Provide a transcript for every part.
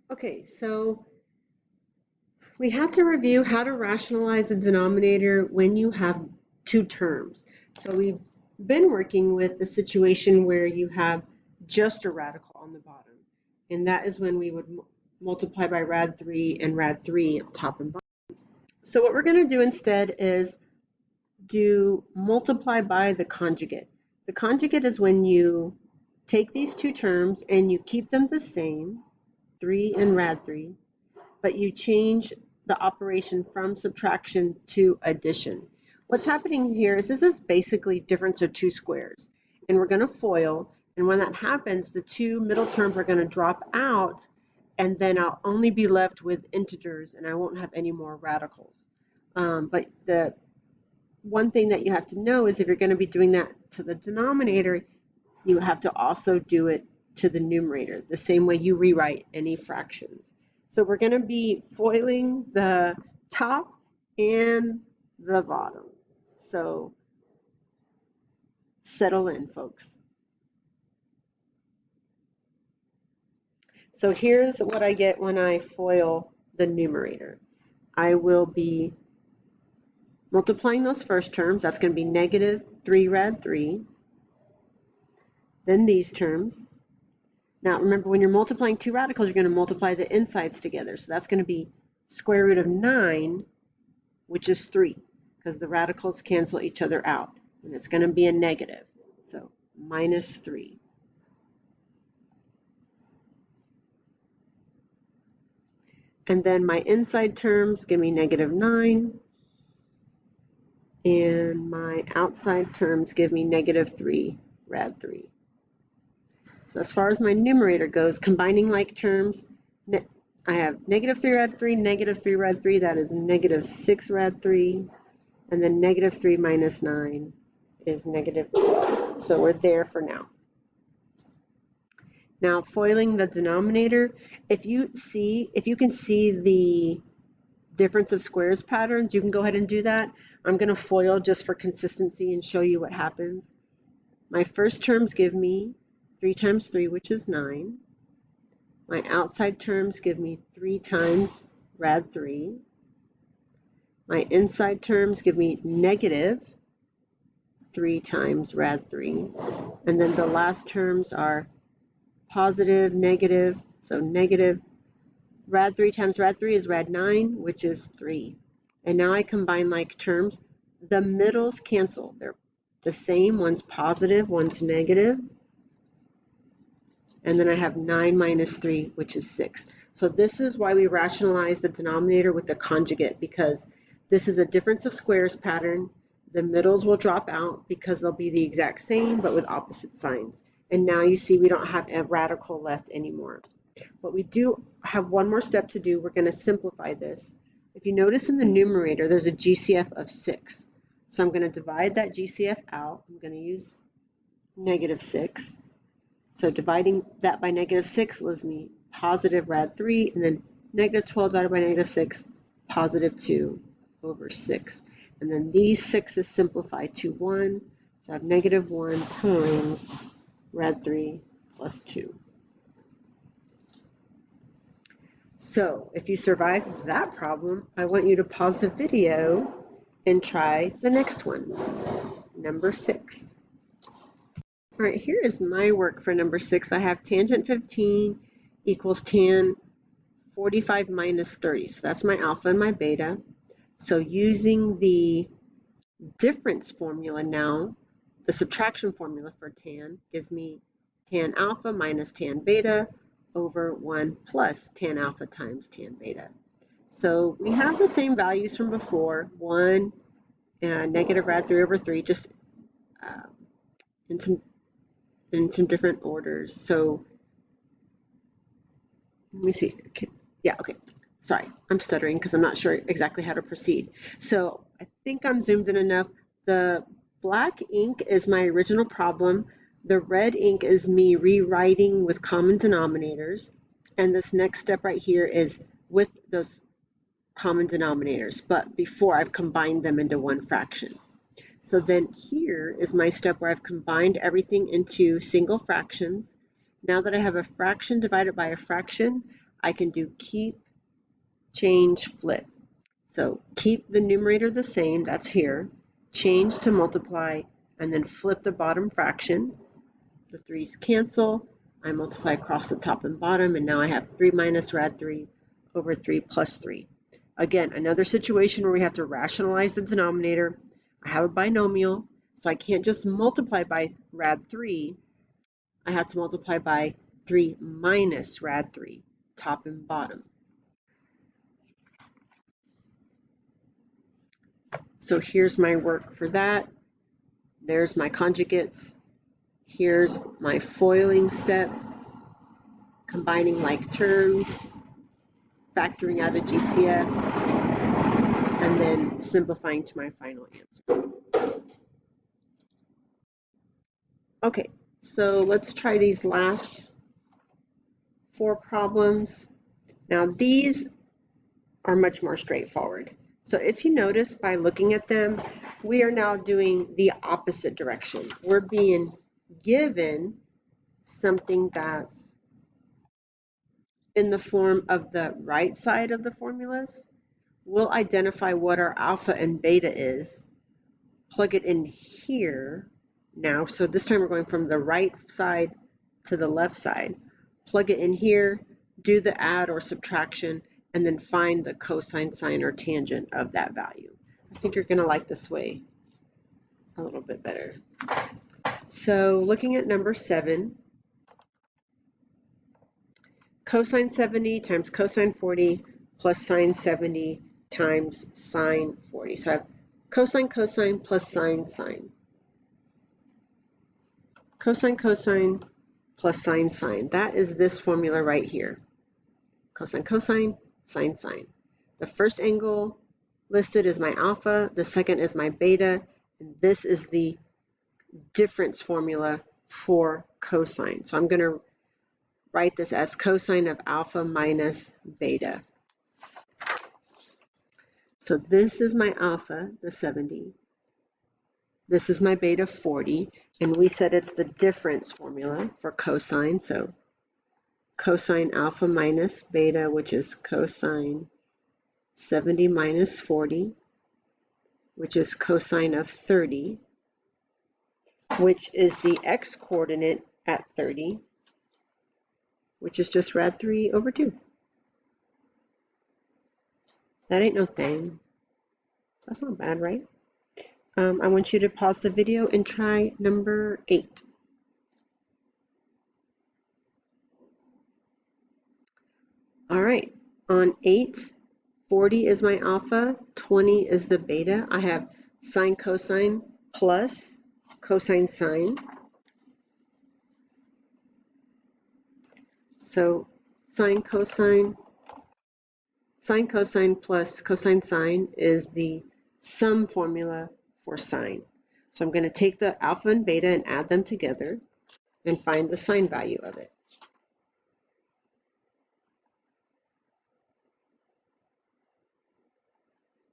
Okay, so we have to review how to rationalize the denominator when you have two terms. So we've been working with the situation where you have just a radical on the bottom, and that is when we would multiply by rad 3 and rad 3 top and bottom. So what we're going to do instead is do multiply by the conjugate. The conjugate is when you take these two terms and you keep them the same, 3 and rad 3, but you change the operation from subtraction to addition. What's happening here is this is basically difference of two squares, and we're going to FOIL, and when that happens, the two middle terms are going to drop out, and then I'll only be left with integers, and I won't have any more radicals. But the one thing that you have to know is if you're going to be doing that to the denominator, you have to also do it to the numerator, the same way you rewrite any fractions. So we're going to be foiling the top and the bottom. So settle in, folks. So here's what I get when I FOIL the numerator. I will be multiplying those first terms. That's going to be negative 3 rad 3. Then these terms. Now remember, when you're multiplying two radicals, you're going to multiply the insides together. So that's going to be square root of 9, which is 3, because the radicals cancel each other out. And it's going to be a negative. So minus 3. And then my inside terms give me negative 9. And my outside terms give me negative 3 rad 3. So as far as my numerator goes, combining like terms, I have negative 3 rad 3, negative 3 rad 3, that is negative 6 rad 3, and then negative 3 minus 9 is negative 12. So we're there for now. Now foiling the denominator, if you can see the difference of squares patterns, you can go ahead and do that. I'm going to FOIL just for consistency and show you what happens. My first terms give me 3 times 3, which is 9. My outside terms give me 3 times rad 3. My inside terms give me negative 3 times rad 3. And then the last terms are positive, negative. So negative rad 3 times rad 3 is rad 9, which is 3. And now I combine like terms. The middles cancel. They're the same. One's positive, one's negative. And then I have 9 minus 3, which is 6. So this is why we rationalize the denominator with the conjugate, because this is a difference of squares pattern. The middles will drop out because they'll be the exact same, but with opposite signs. And now you see we don't have a radical left anymore. But we do have one more step to do. We're going to simplify this. If you notice in the numerator, there's a GCF of 6. So I'm going to divide that GCF out. I'm going to use negative 6. So dividing that by negative 6 leaves me positive rad 3, and then negative 12 divided by negative 6, positive 2 over 6. And then these 6's simplify to 1. So I have negative 1 times rad 3 plus 2. So if you survived that problem, I want you to pause the video and try the next one, number 6. All right, here is my work for number 6. I have tangent 15 equals tan 45 minus 30. So that's my alpha and my beta. So using the difference formula now, the subtraction formula for tan gives me tan alpha minus tan beta over 1 plus tan alpha times tan beta. So we have the same values from before, 1 and negative rad 3 over 3, just in some different orders. So let me see. Okay. Sorry, I'm stuttering because I'm not sure exactly how to proceed. So I think I'm zoomed in enough. The black ink is my original problem. The red ink is me rewriting with common denominators. And this next step right here is with those common denominators, but before I've combined them into one fraction. So then here is my step where I've combined everything into single fractions. Now that I have a fraction divided by a fraction, I can do keep, change, flip. So keep the numerator the same, that's here, change to multiply, and then flip the bottom fraction. The 3's cancel. I multiply across the top and bottom, and now I have 3 minus rad 3 over 3 plus 3. Again, another situation where we have to rationalize the denominator. I have a binomial, so I can't just multiply by rad 3. I have to multiply by 3 minus rad 3, top and bottom. So here's my work for that. There's my conjugates. Here's my foiling step, combining like terms, factoring out a GCF, and then simplifying to my final answer. Okay, so let's try these last 4 problems. Now these are much more straightforward. So if you notice by looking at them, we are now doing the opposite direction. We're being given something that's in the form of the right side of the formulas. We'll identify what our alpha and beta is, plug it in here now. So this time we're going from the right side to the left side. Plug it in here, do the add or subtraction, and then find the cosine, sine, or tangent of that value. I think you're going to like this way a little bit better. So looking at number 7, cosine 70 times cosine 40 plus sine 70 times sine 40. So I have cosine, cosine plus sine, sine. Cosine, cosine plus sine, sine. That is this formula right here. Cosine, cosine, sine, sine. The first angle listed is my alpha, the second is my beta, and this is the difference formula for cosine. So I'm going to write this as cosine of alpha minus beta. So this is my alpha, the 70. This is my beta, 40. And we said it's the difference formula for cosine. So cosine alpha minus beta, which is cosine 70 minus 40, which is cosine of 30, which is the x-coordinate at 30, which is just rad 3 over 2. That ain't no thing. That's not bad, right? I want you to pause the video and try number 8. All right, on 8, 40 is my alpha, 20 is the beta. I have sine cosine plus cosine sine. So sine cosine plus cosine sine is the sum formula for sine. So I'm going to take the alpha and beta and add them together and find the sine value of it.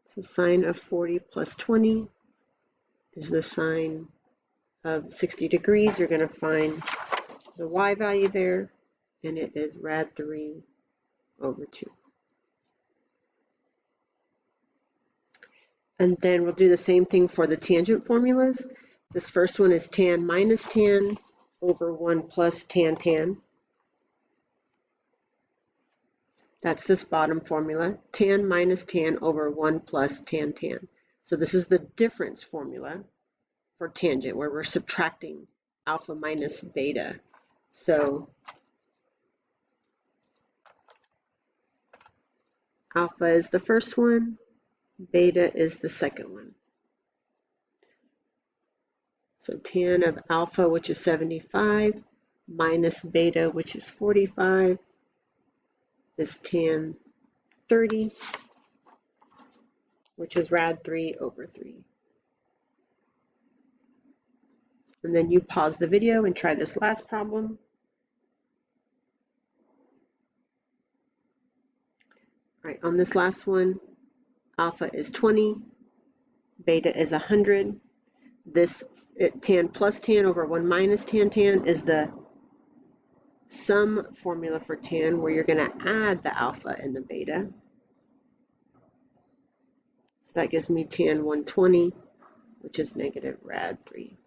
So sine of 40 plus 20 is the sine of 60 degrees. You're going to find the y value there, and it is rad 3 over 2. And then we'll do the same thing for the tangent formulas. This first one is tan minus tan over 1 plus tan tan. That's this bottom formula, tan minus tan over 1 plus tan tan. So this is the difference formula for tangent, where we're subtracting alpha minus beta. So alpha is the first one, beta is the second one. So tan of alpha, which is 75, minus beta, which is 45, is tan 30, which is rad 3 over 3. And then you pause the video and try this last problem. All right, on this last one, alpha is 20, beta is 100. This tan plus tan over 1 minus tan tan is the sum formula for tan where you're going to add the alpha and the beta. So that gives me tan 120, which is negative rad 3.